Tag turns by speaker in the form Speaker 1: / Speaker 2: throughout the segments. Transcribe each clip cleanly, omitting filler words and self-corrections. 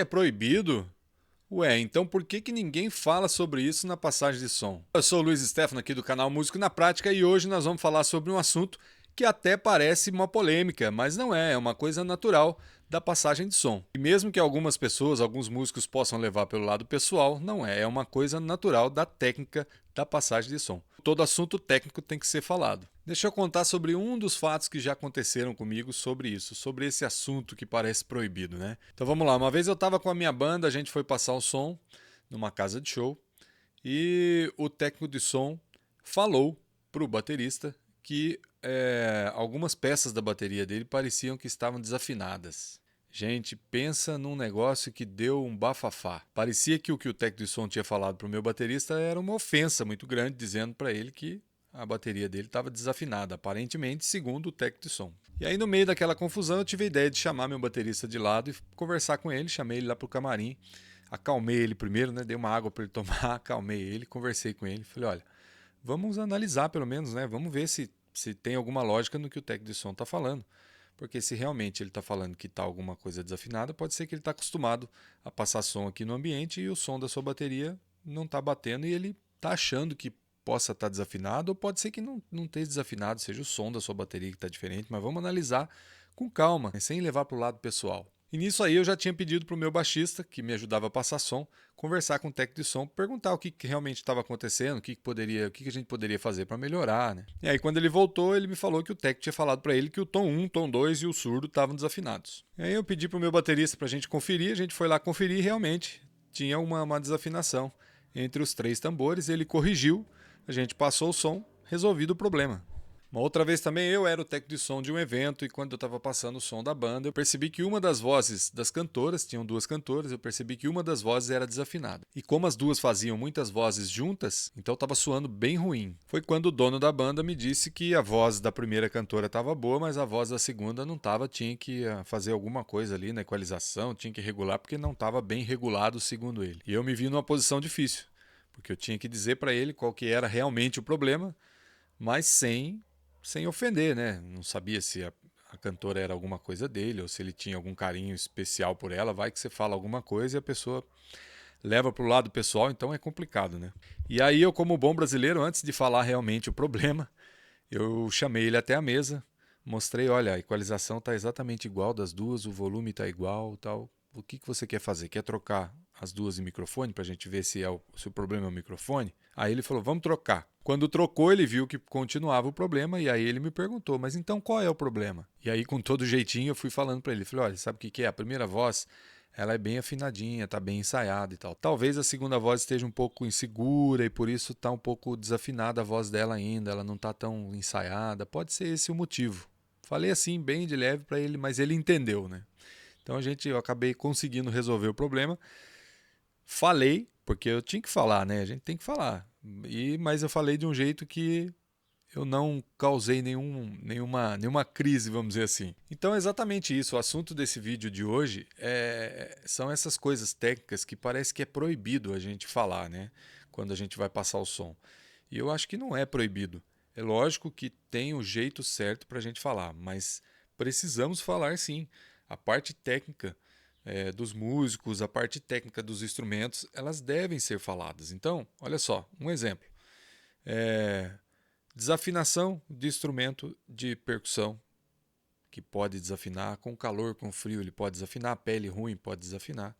Speaker 1: É proibido? Ué, então por que que ninguém fala sobre isso na passagem de som? Eu sou o Luiz Stefano aqui do canal Músico na Prática e hoje nós vamos falar sobre um assunto que até parece uma polêmica, mas não é, é uma coisa natural da passagem de som. E mesmo que algumas pessoas, alguns músicos possam levar pelo lado pessoal, não é, é uma coisa natural da técnica da passagem de som. Todo assunto técnico tem que ser falado. Deixa eu contar sobre um dos fatos que já aconteceram comigo sobre isso, sobre esse assunto que parece proibido, né? Então vamos lá, uma vez eu estava com a minha banda, a gente foi passar o som numa casa de show e o técnico de som falou pro baterista que algumas peças da bateria dele pareciam que estavam desafinadas. Gente, pensa num negócio que deu um bafafá. Parecia que o técnico de som tinha falado pro meu baterista era uma ofensa muito grande, dizendo para ele que a bateria dele estava desafinada, aparentemente, segundo o técnico de som. E aí, no meio daquela confusão, eu tive a ideia de chamar meu baterista de lado e conversar com ele. Chamei ele lá pro camarim, acalmei ele primeiro, né? Dei uma água para ele tomar, acalmei ele, conversei com ele. Falei: olha, vamos analisar pelo menos, né? Vamos ver se tem alguma lógica no que o técnico de som está falando. Porque se realmente ele está falando que está alguma coisa desafinada, pode ser que ele está acostumado a passar som aqui no ambiente e o som da sua bateria não está batendo e ele está achando que possa estar desafinado, ou pode ser que não esteja desafinado, seja o som da sua bateria que está diferente, mas vamos analisar com calma, sem levar para o lado pessoal. E nisso aí eu já tinha pedido para o meu baixista, que me ajudava a passar som, conversar com o técnico de som, perguntar o que realmente estava acontecendo, o que a gente poderia fazer para melhorar, né? E aí quando ele voltou, ele me falou que o técnico tinha falado para ele que o tom 1, tom 2 e o surdo estavam desafinados. E aí eu pedi para o meu baterista para a gente conferir, a gente foi lá conferir e realmente tinha uma desafinação entre os três tambores, ele corrigiu, a gente passou o som, resolvido o problema. Uma outra vez também eu era o técnico de som de um evento e quando eu estava passando o som da banda, eu percebi que uma das vozes das cantoras, tinham duas cantoras, eu percebi que uma das vozes era desafinada. E como as duas faziam muitas vozes juntas, então estava soando bem ruim. Foi quando o dono da banda me disse que a voz da primeira cantora estava boa, mas a voz da segunda não estava, tinha que fazer alguma coisa ali na equalização, tinha que regular porque não estava bem regulado segundo ele. E eu me vi numa posição difícil, porque eu tinha que dizer para ele qual que era realmente o problema, mas sem ofender, né? Não sabia se a cantora era alguma coisa dele ou se ele tinha algum carinho especial por ela. Vai que você fala alguma coisa e a pessoa leva para o lado pessoal, então é complicado, né? E aí eu, como bom brasileiro, antes de falar realmente o problema, eu chamei ele até a mesa, mostrei, olha, a equalização está exatamente igual das duas, o volume está igual, tal. O que você quer fazer? Quer trocar as duas em microfone para a gente ver se o problema é o microfone? Aí ele falou, vamos trocar. Quando trocou, ele viu que continuava o problema e aí ele me perguntou, mas então qual é o problema? E aí, com todo jeitinho, eu fui falando para ele, falei, olha, sabe o que é? A primeira voz, ela é bem afinadinha, tá bem ensaiada e tal. Talvez a segunda voz esteja um pouco insegura e por isso tá um pouco desafinada a voz dela ainda, ela não tá tão ensaiada. Pode ser esse o motivo. Falei assim, bem de leve para ele, mas ele entendeu, né? Então eu acabei conseguindo resolver o problema. Falei, porque eu tinha que falar, né? A gente tem que falar. Mas eu falei de um jeito que eu não causei nenhuma crise, vamos dizer assim. Então é exatamente isso. O assunto desse vídeo de hoje são essas coisas técnicas que parece que é proibido a gente falar, né? Quando a gente vai passar o som. E eu acho que não é proibido. É lógico que tem o jeito certo para a gente falar, mas precisamos falar sim. A parte técnica dos músicos, a parte técnica dos instrumentos, elas devem ser faladas. Então, olha só, um exemplo. É, Desafinação de instrumento de percussão, que pode desafinar com calor, com frio, ele pode desafinar, pele ruim pode desafinar.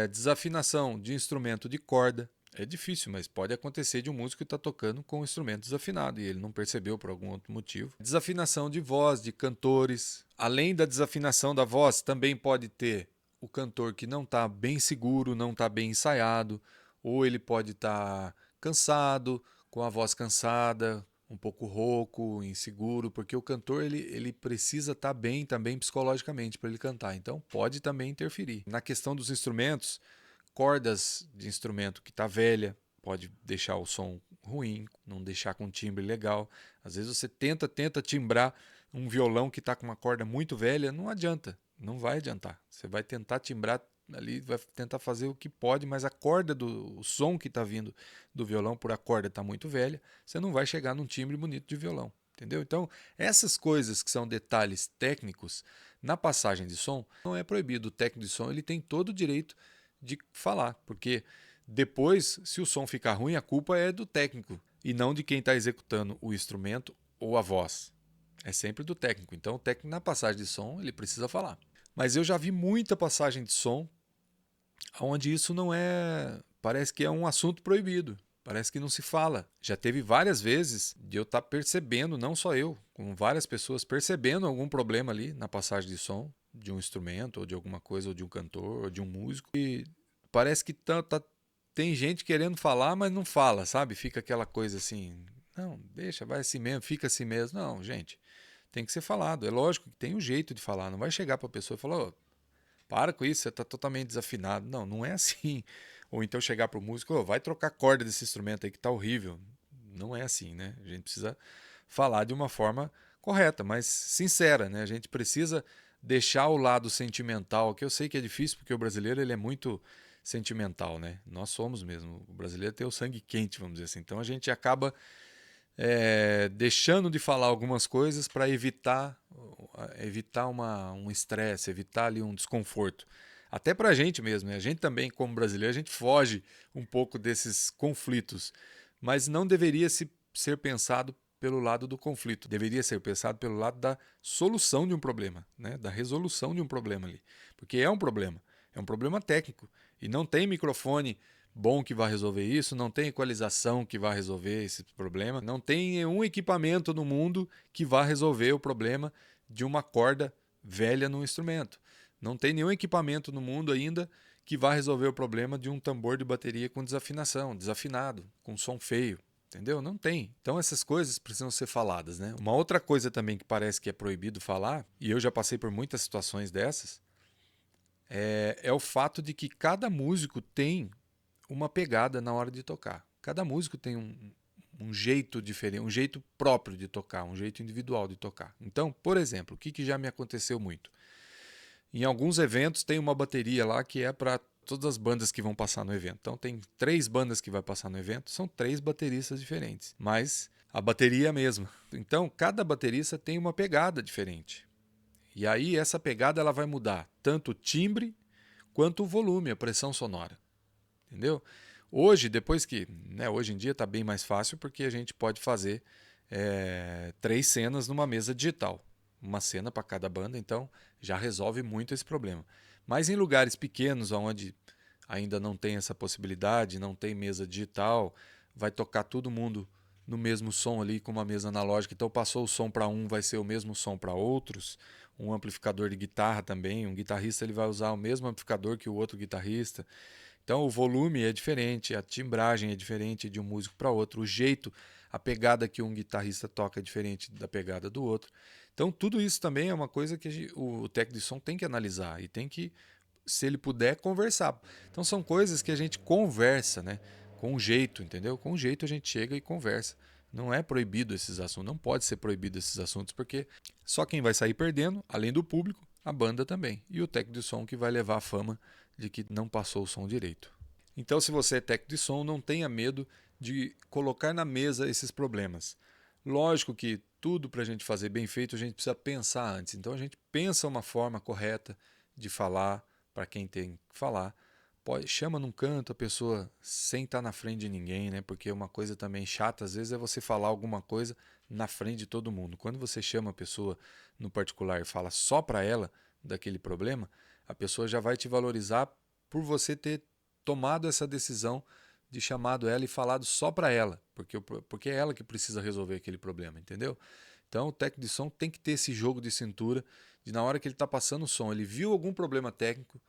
Speaker 1: Desafinação de instrumento de corda, é difícil, mas pode acontecer de um músico que está tocando com um instrumento desafinado e ele não percebeu por algum outro motivo. Desafinação de voz, de cantores. Além da desafinação da voz, também pode ter o cantor que não está bem seguro, não está bem ensaiado, ou ele pode estar cansado, com a voz cansada, um pouco rouco, inseguro, porque o cantor ele precisa estar bem também psicologicamente para ele cantar, então pode também interferir. Na questão dos instrumentos, cordas de instrumento que está velha pode deixar o som ruim, não deixar com timbre legal. Às vezes você tenta timbrar um violão que está com uma corda muito velha, não adianta, não vai adiantar. Você vai tentar timbrar ali, vai tentar fazer o que pode, mas a corda o som que está vindo do violão por a corda está muito velha, você não vai chegar num timbre bonito de violão. Entendeu? Então, essas coisas que são detalhes técnicos Na passagem de som, não é proibido. O técnico de som ele tem todo o direito de falar, porque depois, se o som ficar ruim, a culpa é do técnico e não de quem está executando o instrumento ou a voz. É sempre do técnico. Então, o técnico na passagem de som ele precisa falar. Mas eu já vi muita passagem de som onde isso não é. Parece que é um assunto proibido. Parece que não se fala. Já teve várias vezes de eu estar percebendo, não só eu, com várias pessoas percebendo algum problema ali na passagem de som de um instrumento, ou de alguma coisa, ou de um cantor, ou de um músico. E parece que tem gente querendo falar, mas não fala, sabe? Fica aquela coisa assim, não, deixa, vai assim mesmo, fica assim mesmo. Não, gente, tem que ser falado. É lógico que tem um jeito de falar. Não vai chegar para a pessoa e falar, "Ô, para com isso, você está totalmente desafinado." Não, não é assim. Ou então chegar para o músico, "Ô, vai trocar a corda desse instrumento aí que tá horrível." Não é assim, né? A gente precisa falar de uma forma correta, mas sincera, né? A gente precisa deixar o lado sentimental, que eu sei que é difícil porque o brasileiro ele é muito sentimental, né? Nós somos mesmo. O brasileiro tem o sangue quente, vamos dizer assim. Então a gente acaba deixando de falar algumas coisas para evitar um estresse, evitar ali um desconforto. Até para a gente mesmo, né? A gente também, como brasileiro, a gente foge um pouco desses conflitos, mas não deveria ser pensado pelo lado do conflito, deveria ser pensado pelo lado da solução de um problema, né? Da resolução de um problema ali, porque é um problema técnico e não tem microfone bom que vai resolver isso, não tem equalização que vai resolver esse problema, não tem nenhum equipamento no mundo que vá resolver o problema de uma corda velha no instrumento. Não tem nenhum equipamento no mundo ainda que vá resolver o problema de um tambor de bateria com desafinação, desafinado, com som feio. Entendeu? Não tem. Então essas coisas precisam ser faladas, né? Uma outra coisa também que parece que é proibido falar, e eu já passei por muitas situações dessas, é o fato de que cada músico tem uma pegada na hora de tocar. Cada músico tem um jeito diferente, um jeito próprio de tocar, um jeito individual de tocar. Então, por exemplo, o que já me aconteceu muito? Em alguns eventos tem uma bateria lá que é para todas as bandas que vão passar no evento. Então tem 3 bandas que vai passar no evento, são 3 bateristas diferentes, mas a bateria é a mesma. Então cada baterista tem uma pegada diferente. E aí essa pegada ela vai mudar tanto o timbre quanto o volume, a pressão sonora. Entendeu? Hoje, depois que, né, hoje em dia está bem mais fácil porque a gente pode fazer 3 cenas numa mesa digital. Uma cena para cada banda, então já resolve muito esse problema. Mas em lugares pequenos, onde ainda não tem essa possibilidade, não tem mesa digital, vai tocar todo mundo no mesmo som ali com uma mesa analógica. Então passou o som para um, vai ser o mesmo som para outros. Um amplificador de guitarra também, um guitarrista ele vai usar o mesmo amplificador que o outro guitarrista. Então o volume é diferente, a timbragem é diferente de um músico para outro, o jeito, a pegada que um guitarrista toca é diferente da pegada do outro. Então tudo isso também é uma coisa que o técnico de som tem que analisar e tem que, se ele puder, conversar. Então são coisas que a gente conversa, né? Com jeito, entendeu? Com jeito a gente chega e conversa. Não é proibido esses assuntos, não pode ser proibido esses assuntos, porque só quem vai sair perdendo, além do público, a banda também. E o técnico de som que vai levar a fama de que não passou o som direito. Então, se você é técnico de som, não tenha medo de colocar na mesa esses problemas. Lógico que tudo para a gente fazer bem feito, a gente precisa pensar antes. Então, a gente pensa uma forma correta de falar para quem tem que falar. Chama num canto a pessoa sem estar na frente de ninguém, né? Porque uma coisa também chata, às vezes, é você falar alguma coisa na frente de todo mundo. Quando você chama a pessoa no particular e fala só para ela daquele problema, a pessoa já vai te valorizar por você ter tomado essa decisão de chamado ela e falado só para ela, porque é ela que precisa resolver aquele problema, entendeu? Então o técnico de som tem que ter esse jogo de cintura, de na hora que ele está passando o som, ele viu algum problema técnico,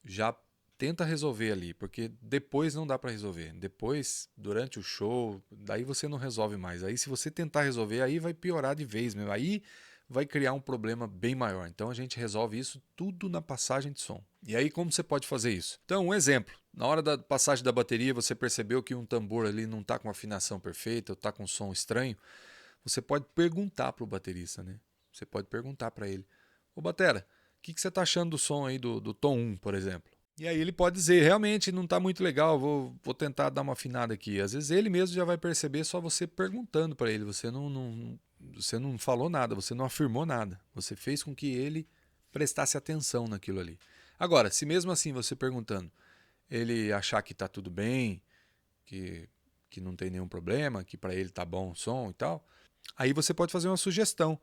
Speaker 1: já tenta resolver ali, porque depois não dá para resolver. Depois, durante o show, daí você não resolve mais. Aí se você tentar resolver, aí vai piorar de vez mesmo. Aí vai criar um problema bem maior. Então a gente resolve isso tudo na passagem de som. E aí como você pode fazer isso? Então, um exemplo. Na hora da passagem da bateria, você percebeu que um tambor ali não está com afinação perfeita, ou está com um som estranho. Você pode perguntar para o baterista, né? Você pode perguntar para ele: ô batera, o que você está achando do som aí do tom 1, por exemplo? E aí ele pode dizer: realmente não está muito legal, vou tentar dar uma afinada aqui. Às vezes ele mesmo já vai perceber só você perguntando para ele. Você não falou nada, você não afirmou nada. Você fez com que ele prestasse atenção naquilo ali. Agora, se mesmo assim você perguntando, ele achar que está tudo bem, que não tem nenhum problema, que para ele tá bom o som e tal, aí você pode fazer uma sugestão.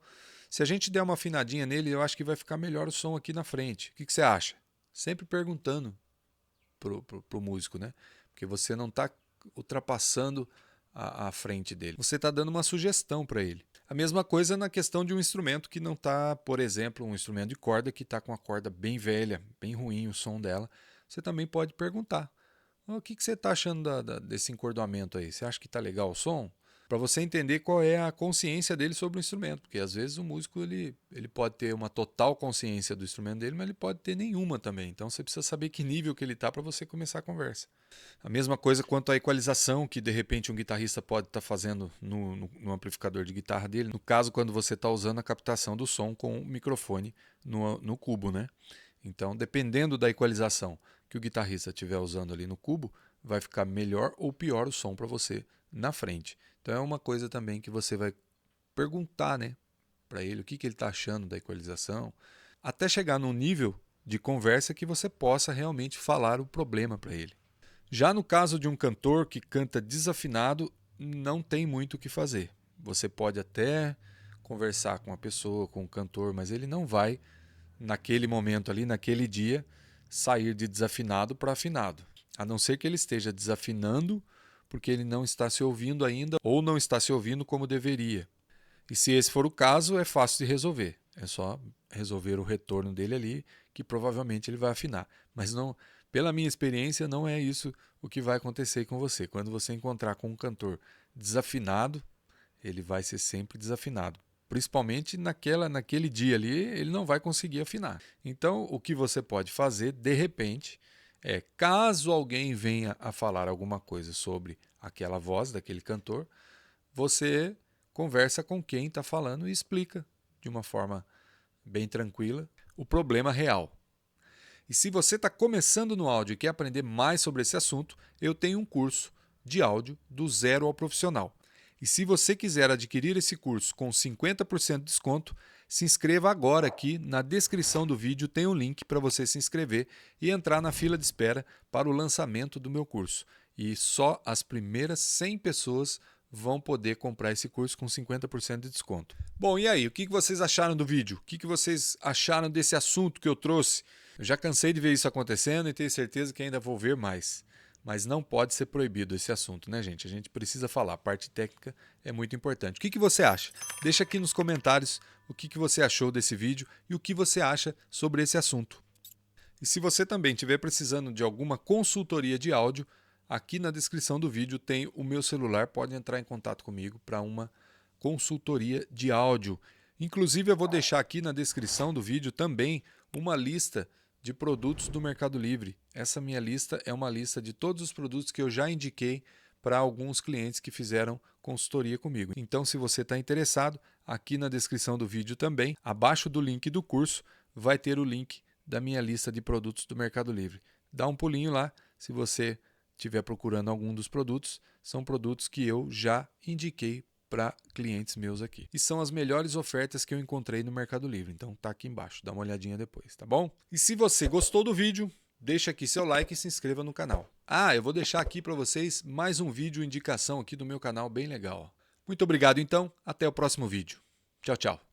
Speaker 1: Se a gente der uma afinadinha nele, eu acho que vai ficar melhor o som aqui na frente. O que você acha? Sempre perguntando pro músico, né? Porque você não está ultrapassando a frente dele. Você está dando uma sugestão para ele. A mesma coisa na questão de um instrumento que não está, por exemplo, um instrumento de corda que está com a corda bem velha, bem ruim o som dela. Você também pode perguntar. O que você está achando desse encordoamento aí? Você acha que está legal o som? Para você entender qual é a consciência dele sobre o instrumento, porque às vezes o músico ele pode ter uma total consciência do instrumento dele, mas ele pode ter nenhuma também. Então você precisa saber que nível que ele está para você começar a conversa. A mesma coisa quanto à equalização que de repente um guitarrista pode estar fazendo no amplificador de guitarra dele. No caso, quando você está usando a captação do som com o microfone no cubo, né? Então, dependendo da equalização que o guitarrista estiver usando ali no cubo, vai ficar melhor ou pior o som para você na frente. Então é uma coisa também que você vai perguntar, né, para ele o que ele está achando da equalização, até chegar num nível de conversa que você possa realmente falar o problema para ele. Já no caso de um cantor que canta desafinado, não tem muito o que fazer. Você pode até conversar com a pessoa, com o cantor, mas ele não vai, naquele momento ali, naquele dia, sair de desafinado para afinado. A não ser que ele esteja desafinando porque ele não está se ouvindo ainda ou não está se ouvindo como deveria. E se esse for o caso, é fácil de resolver. É só resolver o retorno dele ali, que provavelmente ele vai afinar. Mas não, pela minha experiência, não é isso o que vai acontecer com você. Quando você encontrar com um cantor desafinado, ele vai ser sempre desafinado. Principalmente naquele dia ali, ele não vai conseguir afinar. Então, o que você pode fazer, de repente, caso alguém venha a falar alguma coisa sobre aquela voz daquele cantor, você conversa com quem está falando e explica de uma forma bem tranquila o problema real. E se você está começando no áudio e quer aprender mais sobre esse assunto, eu tenho um curso de áudio do zero ao profissional. E se você quiser adquirir esse curso com 50% de desconto, se inscreva agora aqui na descrição do vídeo, tem um link para você se inscrever e entrar na fila de espera para o lançamento do meu curso. E só as primeiras 100 pessoas vão poder comprar esse curso com 50% de desconto. Bom, e aí? O que vocês acharam do vídeo? O que vocês acharam desse assunto que eu trouxe? Eu já cansei de ver isso acontecendo e tenho certeza que ainda vou ver mais. Mas não pode ser proibido esse assunto, né, gente? A gente precisa falar. A parte técnica é muito importante. O que você acha? Deixa aqui nos comentários o que você achou desse vídeo e o que você acha sobre esse assunto. E se você também estiver precisando de alguma consultoria de áudio, aqui na descrição do vídeo tem o meu celular. Pode entrar em contato comigo para uma consultoria de áudio. Inclusive, eu vou deixar aqui na descrição do vídeo também uma lista de produtos do Mercado Livre. Essa minha lista é uma lista de todos os produtos que eu já indiquei para alguns clientes que fizeram consultoria comigo. Então, se você está interessado, aqui na descrição do vídeo também, abaixo do link do curso, vai ter o link da minha lista de produtos do Mercado Livre. Dá um pulinho lá, se você estiver procurando algum dos produtos, são produtos que eu já indiquei para clientes meus aqui. E são as melhores ofertas que eu encontrei no Mercado Livre. Então tá aqui embaixo, dá uma olhadinha depois, tá bom? E se você gostou do vídeo, deixa aqui seu like e se inscreva no canal. Eu vou deixar aqui para vocês mais um vídeo indicação aqui do meu canal bem legal. Muito obrigado então, até o próximo vídeo. Tchau, tchau.